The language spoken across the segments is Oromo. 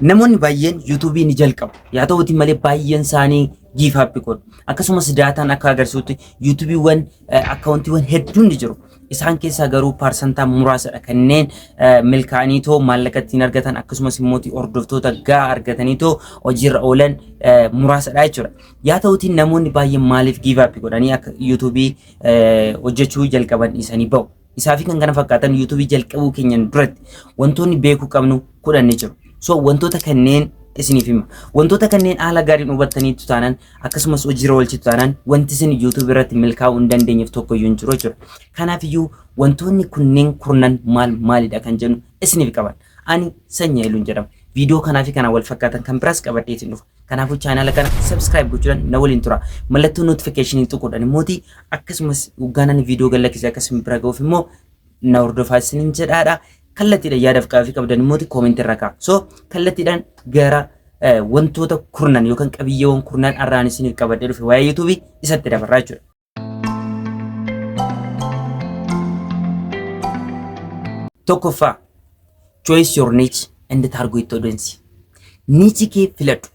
namoonni baay'een YouTube ni jalqabu. Yaa ta'uutii malee baay'een isaanii give up godhu. Akkasumas daataan akka agarsiisutti YouTube wan akkaawuntiiwwan hedduun ni jiru. Isaan keessaa garuu parsantaa muraasadha kanneen milkaa'aniitoo maallaqa ittiin argatan akkasumas immoo hordoftoota gahaa argataniitoo hojiirra oolan muraasadha jechuudha. Yaa ta'uutii namoonni baay'een maaliif give up godhanii akka YouTube hojjechuu jalqaban dhiisanii ba'u. Isaafi kan kana fakkaatan YouTube jalqabuu keenyan duratti wantoonni beekuu qabnu kudhan ni jiru. So wantoota kanneen isiniif hima. Wantoota kanneen haala gaariin hubattaniitu taanaan akkasumas hojiirra oolchitu taanaan wanti isin YouTube irratti milkaa'uu hin dandeenyeef tokko iyyuu hin jiru jechuudha. Kanaaf iyyuu wantoonni kunneen kurnan maalidha kan jennu isiniif qaban. Ani Sanya Iluun jedhama. Viidiyoo kanaa fi kana wal fakkaatan kan biraas qabadhee isin dhufa. Kanaafuu chaanaala kana subscribe gochuudhaan na waliin tura. Mallattoo notification tuquudhaan immoo akkasumas hoggaanaan viidiyoo gallakkisee akkasuma bira ga'uuf immoo na hordofaa isiniin jedhaadha. Kallattiidhaan yaadaaf qaafii qabdan immoo koomentii irra kaa'aa. So kallattiidhaan gara wantoota kurnan yookaan qabiyyeewwan kurnan arraan isiniif qabadhee dhufe waa'ee YouTube isatti dabarraa jechuudha. Tokkoffaa choice your niche and target audience. Niche kee filadhu.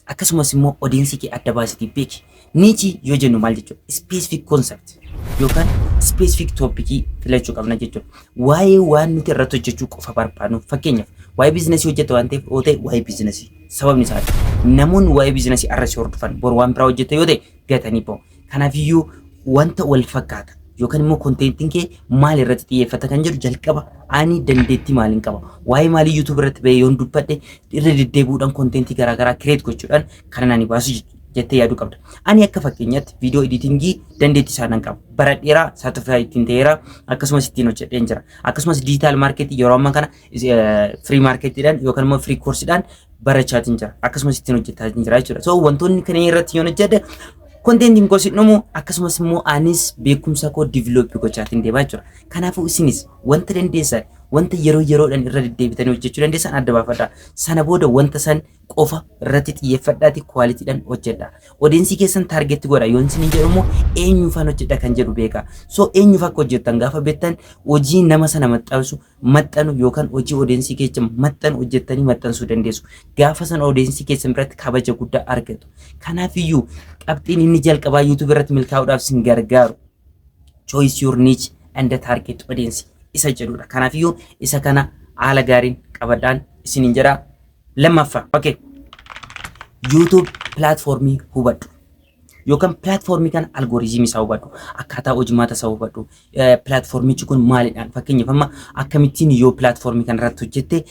Akkasumas immoo audience kee adda baasitii beeki. Niche yoo jennu maal jechuudha? Specific concept yookaan specific topic filachuu qabna jechuudha. Waa'ee waan nuti irratti hojjechuu qofa barbaadnu. Fakkeenyaaf waa'ee biizinasii hojjeta waan ta'eef yoo ta'e waa'ee biizinasii. Sababni isaa namoonni waa'ee biizinasii arrasi hordofan bor waan biraa hojjeta yoo ta'e gatanii ba'u. Kanaaf iyyuu wanta wal fakkaata yookaan immoo kontentiin kee maal irratti xiyyeeffata kan jedhu jalqaba ani dandeettii maaliin qaba. Waa'ee maalii YouTube irratti ba'ee yoon dubbadhe irra deddeebi'uudhaan kontentii garaagaraa kireet gochuudhaan kan ani baasu jettee yaaduu qabda. Ani akka fakkeenyaatti viidiyoo editingii dandeettii isaanan qaba. Bara dheeraa saatifaayii ittiin ta'eera akkasumas ittiin hojjedheen jira. Akkasumas digital marketii yeroo ammaa kana free marketiidhaan yookaan immoo free courseidhaan barachaatiin jira. Akkasumas ittiin hojjetaatiin jira jechuudha. So wantoonni kanneen irratti yoon hojjedhe kontentiin koo sidhumu akkasumas immoo anis beekumsa koo develop gochaatiin deemaa jechuudha. Kanaafuu isinis wanta dandeessan wanta yeroodhaan irra deddeebitanii hojjechuu dandeessan adda baafadhaa. Sana booda wanta san qofa irratti xiyyeeffadhaati kwaalitiidhaan hojjedha. Audience keessan target godha yoon isin jedhu eenyuuf hojjedha kan jedhu beeka. So eenyuuf akka hojjettan gaafa beektan hojii nama sana maxxanu yookaan hojii audience keessan maxxanu hojjettanii maxxansuu dandeessu. Gaafa san audience keessan biratti kabaja guddaa argatu. Kanaaf iyyuu qabxiin inni jalqabaa YouTube irratti milkaa'uudhaaf sin gargaaru choice your niche and the target audience isa jedhudha. Kanaaf iyyuu isa kana haala gaariin qabadhaan isiniin jedha. Lammaffaa okay YouTube platformii hubadhu yookaan platformii kana algoritmii isaa hubadhu akkaataa hojimaata isaa hubadhu. Platformichi kun maalidhaan fakkeenyaaf amma akkamittiin yoo platformii kana irratti hojjette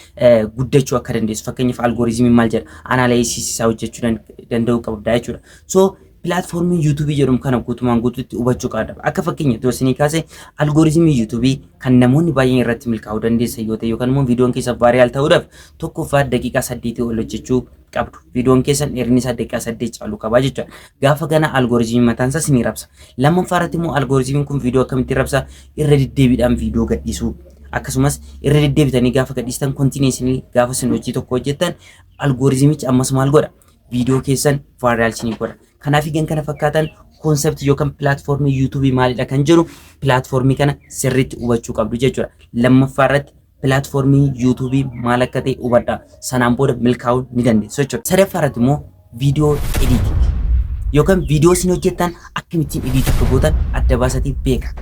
guddachuu akka dandeessu fakkeenyaaf algoritmii maal jedha analysis isaa hojjechuu danda'uu qabda jechuudha. So platformii YouTube jedhamu kana guutumaan guutuutti hubachuu qabda. Akka fakkeenyaatti isinii kaasee algoritmii YouTube kan namoonni baay'een irratti milkaa'uu dandeessan yoo ta'e yookaan immoo viidiyoon keessa vaariyaal ta'uudhaaf tokkoffaa daqiiqaa 8 ol hojjechuu qabdu. Viidiyoon keessan dheerinni isaa daqiiqaa 8 caalu qaba jechuudha. Gaafa kana algoritmii mataan isaa ni rabsa. Lammaffaa irratti immoo algoritmiin kun viidiyoo akkamitti rabsa? Irra deddeebiidhaan viidiyoo gadhiisuu. Akkasumas irra deddeebitanii gaafa gadhiistan continuously gaafa sin hojii tokko hojjettan algoritmichi ammas maal godha? Viidiyoo keessan vaariyaal sinii godha. Kanaaf kana fakkaatan concept yookaan platformii YouTube maalidha kan jedhu platformii kana sirriitti hubachuu qabdu jechuudha. Lammaffaa irratti platformii YouTube maal akka ta'e hubadhaa. Sanaan booda milkaa'uu ni dandeessu jechuudha. Sadaffaa irratti immoo viidiyoo editing yookaan viidiyoo isin hojjettan akkamittiin edit akka gootan adda baasatii beeka.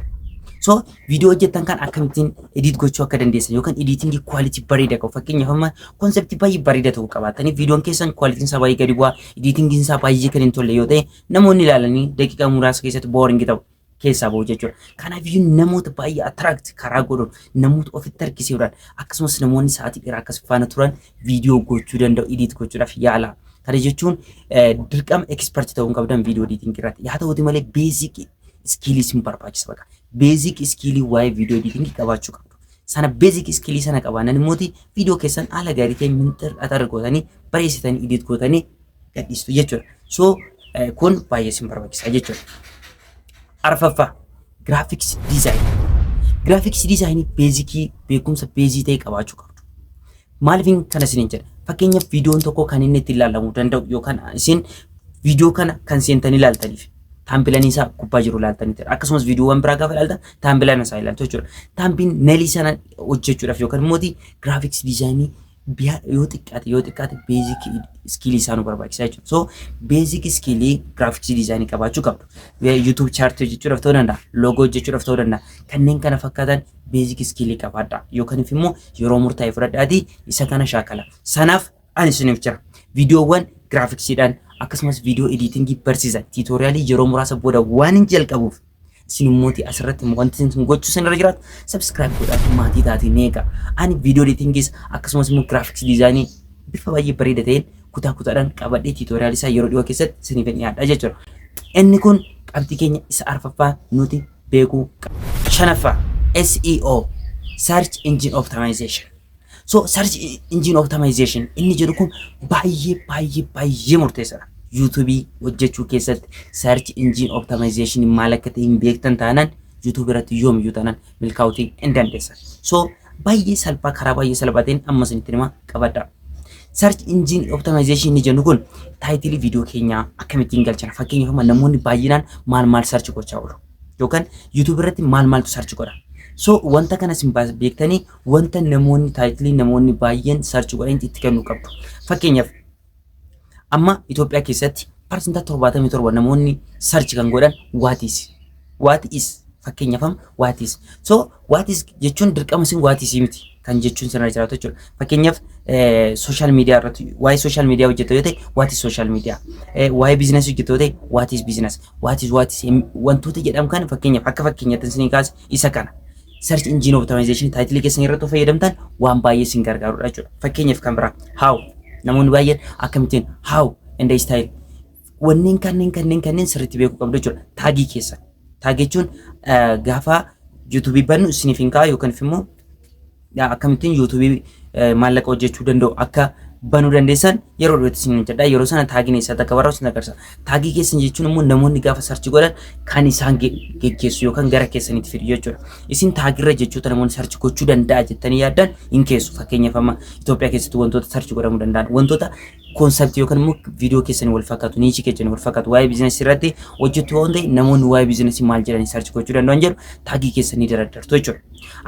So viidiyoo hojjettan kan akkamittiin edit gochuu akka dandeessan yookaan editingii quality bareedaa qabu. Fakkeenyaaf amma konseptii baay'ee bareedaa ta'uu qabaatanii viidiyoon keessan qualitiin isaa baay'ee gadi bu'aa editingiin isaa baay'ee kan hin tolle yoo ta'e namoonni ilaalanii daqiiqaa muraasa keessatti boring ta'u keessaa ba'u jechuudha. Kanaaf iyyuu namoota baay'ee attract karaa godhuun namoota ofitti harkisuudhaan akkasumas namoonni sa'aatii dheeraa akkas faana turan viidiyoo gochuu danda'u edit gochuudhaaf yaala. Kana jechuun dirqama expert ta'uu qabdan viidiyoo editing irratti. Yaa ta'uuti malee basic skills hin barbaachisa baqa. Basic skill waa'ee viidiyoo editing qabaachuu qabdu. Sana basic skill sana qabaanan immoo viidiyoo keessan haala gaarii ta'een minxir gootanii bareessitanii edit gootanii gadhiistu jechuudha. So kun baay'ee sin barbaachisa jechuudha. Arfaffaa graphics design. Graphics design basic beekumsa basic ta'e qabaachuu qabdu. Maaliif kana isiniin jedha? Fakkeenyaaf viidiyoon tokko kan inni ittiin ilaalamuu danda'u yookaan isin viidiyoo kana kan seentanii ilaaltaniif taambilaan isaa gubbaa jiru ilaaltanii akkasumas viidiyoowwan biraa gaafa ilaaltan taambilaan isaa ilaaltu jechuudha. Taambiin nalii sana hojjechuudhaaf yookaan immoo graphics design yoo xiqqaate basic skill isaanu barbaachisaa jechuudha. So basic skill graphics design qabaachuu qabdu. YouTube chart jechuudhaaf ta'uu danda'a, logo jechuudhaaf ta'uu danda'a. Kanneen kana fakkaatan basic skill qabaadha. Yookaan immoo yeroo murtaa'e fudhadhaatii isa kana shaakala. Sanaaf ani isiniif jira. Viidiyoowwan graphicsdhaan akkasumas viidiyoo editing barsiisan tutorialii yeroo muraasa booda waan hin jalqabuuf sinummooti asirratti wanti isin gochuu sin irra jiraatu subscribe godhaa maatii taati neeqa. Ani viidiyoo editingis akkasumas immoo graphics design bifa baay'ee bareeda ta'een kutaadhaan qabadhee tutorial isaa yeroo dhiyoo keessatti isiniif dhiyaadha jechuudha. Inni kun qabxii keenya isa arfaffaa nuti beekuu qabna. Shanaffaa SEO search engine optimization. So search engine optimization inni jedhu kun baay'ee murteessaadha. YouTube hojjechuu keessatti search engine optimization maal akka ta'e hin beektan taanaan YouTube irratti yoomiyyuu taanaan milkaa'uutii hin dandeessan. So baay'ee salphaa karaa baay'ee salphaatiin amma isinitti hima qabadha. Search engine optimization inni jennu kun taayitilii viidiyoo keenyaa akkamittiin galchina. Fakkeenyaaf namoonni baay'inaan maal search gochaa oolu yookaan YouTube irratti maaltu search godha. So wanta kana isin beektanii wanta namoonni taayitilii namoonni baay'een search godhan itti kennuu qabdu. Fakkeenyaaf amma Itoophiyaa keessatti parsentaa 77 namoonni search kan godhan what is fakkeenyaaf what is. So what is jechuun dirqama isin what is miti kan jechuun sirna jiraatu jechuudha. Fakkeenyaaf social media irratti waa'ee social media hojjetu yoo ta'e what is social media, waa'ee business hojjetu yoo ta'e what is business, what is wantoota jedhamu kan fakkeenyaaf akka fakkeenyaatti isin kaas isa kana. Search engine optimization taayitilii keessan irratti fayyadamtan waan baay'ee isin gargaarudha jechuudha. Fakkeenyaaf kan biraa how namoonni baay'een akkamittiin how and style wanneen kanneen sirriitti beekuu qabdu jechuudha. Taagii keessan taagii jechuun gaafa YouTube bannu isiniif hin kaa'u yookaan immoo akkamittiin YouTube maallaqa hojjechuu danda'u akka banuu dandeessan yeroo dhiyootti isin jedha. Yeroo sana taagiin eessatti akka barraa'u isin agarsiisa. Taagii keessan jechuun immoo namoonni gaafa search godhan kan isaan geggeessu yookaan gara keessanitti fidu jechuudha. Isin taagirra jechoota namoonni search gochuu danda'a jettanii yaaddan hin keessu. Fakkeenyaaf amma Itoophiyaa keessatti wantoota search godhamuu danda'an wantoota konseptii yookaan immoo viidiyoo keessanii wal fakkaatu niichii keessanii wal fakkaatu waa'ee biizinasii irratti hojjetu waan ta'e namoonni waa'ee biizinasii maal jedhanii search gochuu danda'an jedhu taagii keessanii dardartu jechuudha.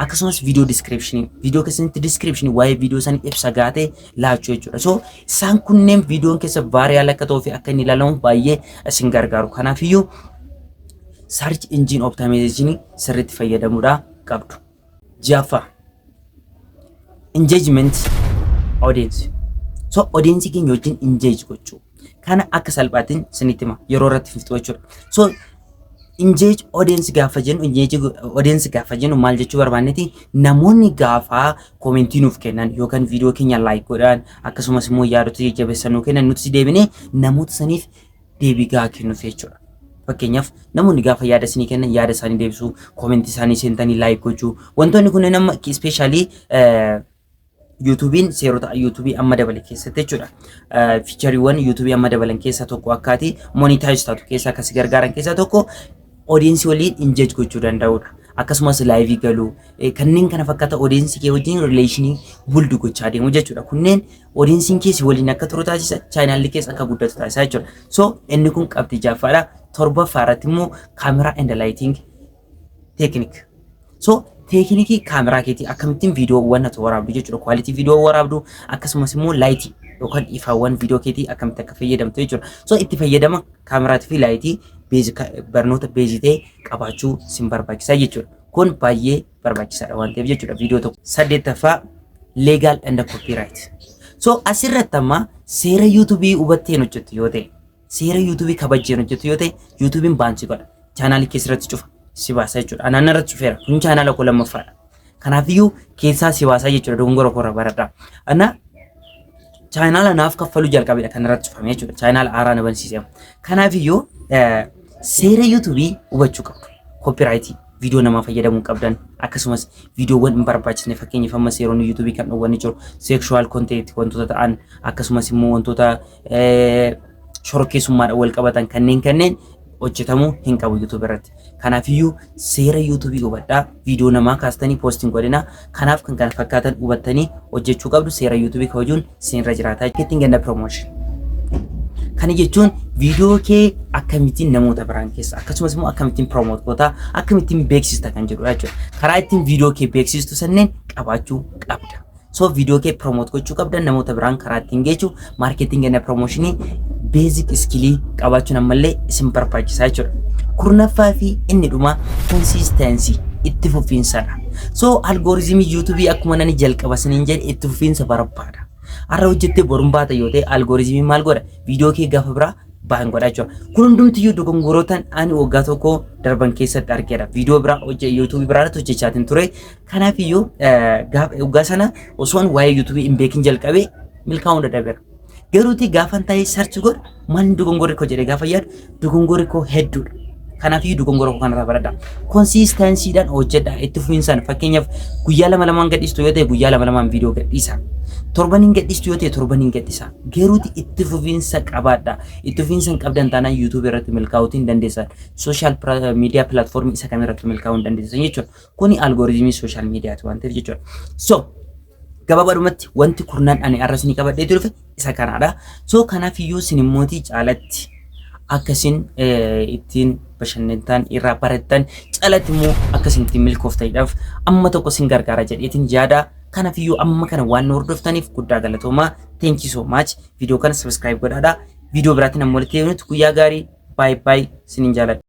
Akkasumas viidiyoo keessanitti description waa'ee viidiyoo isaanii ibsa gaatee laachuu jechuudha. So isaan kunneen viidiyoon keessa vaariyaal akka ta'uu fi akka inni ilaalamu baay'ee isin gargaaru. Kanaafiyyuu search engine optimization sirriitti fayyadamuudha qabdu. Jaffaa engagement audience. So audience keenya wajjin engage gochuu kana akka salphaatiin isinitti hima yeroo irratti fixuu jechuudha. So engage audience gaafa jennu maal jechuu barbaanneeti namoonni gaafa commentii nuuf kennan yookaan viidiyoo keenya like godhan akkasumas immoo yaadota jajjabeessan nuuf kennan nuti deebinee namoota saniif deebii gahaa kennuuf jechuudha. Fakkeenyaaf namoonni gaafa yaada isinii kennan yaada isaanii deebisuu, commentii isaanii seentanii like gochuu wantoonni kunneen amma especially YouTubein seerota YouTube amma dabale keessatti jechuudha. Featureewwan YouTube amma dabalan keessaa tokko akkaati monetize taatu keessaa akkasi gargaaran keessaa tokko audience waliin engage gochuu danda'udha. Akkasumas live galuu kanneen kana fakkaata audience kee wajjin relation build gochaa deemu jechuudha. Kunneen audience kee si waliin akka turu taasisa, channel keessa akka guddatu taasisa jechuudha. So inni kun qabxii jaffaadha. Torbaffaa irratti immoo camera and lighting technique. So teeknikii kaameraa keetii akkamittiin viidiyoowwan ati waraabdu jechuudha. Quality viidiyoo waraabdu akkasumas immoo lighting yookaan ifaawwan viidiyoo keetii akkamitti akka fayyadamtu jechuudha. So itti fayyadama kaameraatii fi lighting barnoota beezii ta'e qabaachuu sin barbaachisaa jechuudha. Kun baay'ee barbaachisaadha waan ta'eef jechuudha viidiyoo tokko. Saddeettaffaa legal and copyright. So asirratti amma seera YouTube hubattee hojjettu yoo ta'e seera YouTube kabajjee hojjettu yoo ta'e YouTubein baansii godha. Chaanaalii keessatti cufa. Si baasa jechuudha. Anaan irratti cufeera. Kun chaanaala koo lammaffaadha. Kanaafiyyuu keessaa si baasa jechuudha. Dogongora koo irraa baradhaa. Ana chaanaala naaf kaffaluu jalqabeedha kan irratti cufame jechuudha. Chaanaala haaraa na bansiise. Kanaafiyyuu seera YouTube hubachuu qabdu. Copyright viidiyoo namaa fayyadamuu qabdan akkasumas viidiyoowwan hin barbaachisne fakkeenyaaf amma seeronni YouTube kan dhowwan jiru sexual content wantoota ta'an akkasumas immoo wantoota shororkeessummaadhaan wal qabatan kanneen hojjetamuu hin qabu YouTube irratti. Kanaafiyyuu seera YouTube hubadhaa viidiyoo namaa kaastanii posting godhina. Kanaaf kan kana fakkaatan hubattanii hojjechuu qabdu seera YouTube kabajuun sinirra jiraata. Marketing and promotion. Kana jechuun viidiyoo kee akkamittiin namoota biraan keessa akkasumas immoo akkamittiin promote goota akkamittiin beeksista kan jedhu jechuudha. Karaa ittiin viidiyoo kee beeksistu sanneen qabaachuu qabda. So video kee promote gochuu qabdan namoota biraan karaa ittiin geechuu marketing and promotion basic skill qabaachuun ammallee isin barbaachisaa jechuudha. Kurnaffaa fi inni dhuma consistency itti fufiinsadha. So algoritmii YouTube akkuma nani jalqaba siniin jedhe itti fufiinsa barbaada. Har'a hojjettee boruun baata yoo ta'e algoritmii maal godha video kee gaafa biraa baan godha jechuudha. Kun hundumtiyyuu dogongorotaan ani waggaa tokko darban keessatti argeera. Video biraa hojje YouTube biraatti hojjechaatiin ture. Kanaaf iyyuu waggaa sana osoon waa'ee YouTube hin beekin jalqabee milkaa'uu dadhabeera. Garuuti gaafan ta'ee search godha maal dogongorri koo jedhee gaafa yaadu dogongorri koo hedduudha. Kanaaf iyyuu dogongora koo kanarraa baradha. Consistency dhaan hojjedha itti fufiinsaan fakkeenyaaf guyyaa lama gadhiistu yoo ta'e guyyaa lama video gadhiisa. Torban gadhiistu yoo ta'e torban gadhiisa. Garuuti itti fufiinsa qabaadha. Itti fufiinsa hin qabdan taanaan YouTube irratti milkaa'uu hin dandeessan. Social media platform isa kamirratti milkaa'uu hin dandeessan jechuudha. Kuni algoritmii social mediaati waan ta'eef jechuudha. So gabaabadhumatti wanti kurnaan ani arras ni qabadhee dhufe isa kanaadha. So kanaaf iyyuu sinimmooti caalatti akkasin ittiin bashannantaan irraa barattan caalatti immoo akkasin ittiin milkooftaniidhaaf amma tokko sin gargaara jedheetiin yaada. Kanaaf iyyuu amma kana waan hordoftaniif guddaa galatoomaa. Thank you so much. Video kana subscribe godhaadha. Video biraatiin ammoo walitti deebinutti guyyaa gaarii. Bye bye. Sinin jaaladha.